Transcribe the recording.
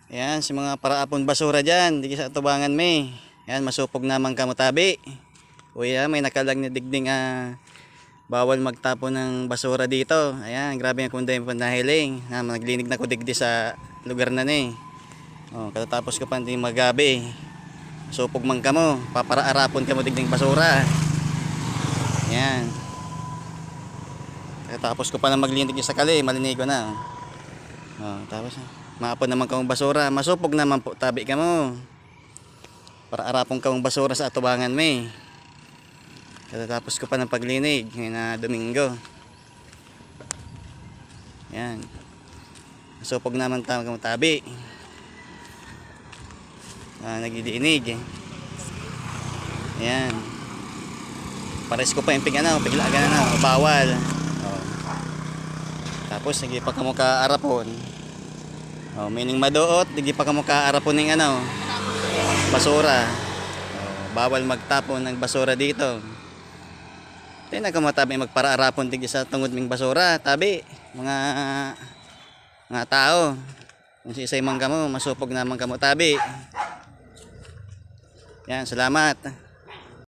Yan, si mga paraapon basura dyan, di sa tubangan may. Yan, masupog naman kamutabi. Uy, may nakalag na digding bawal magtapon ng basura dito. Ayan, grabe yung kunday po nahiling. Naglinig na ko digdi sa lugar na ni. Oh, katatapos ko pa hindi magabi. Supog man kamo, paparaarapon kamo digding basura. Ayan. Katatapos ko pa na maglinig sa kali, malinig ko na. Oh, tapos maapon naman kang basura, masupog naman po tabi ka mo para arapong kang basura sa atubangan may. Katatapos ko pa ng paglinig ngayon na Domingo. Yan, masupog naman kang tabi. Nagidiinig. Yan, pares ko pa yung piglagan na bawal. Oh. Tapos hindi pa kamo kaarapon. Oh, meaning maduot, di pa kamo kaarapon ng basura. Oh, bawal magtapon ng basura dito. Tay na kamo tabi magparaarapon tig sa tungod ming basura, tabi mga tao. Kung si isay man kamo, masupog naman kamo tabi. Yan, salamat.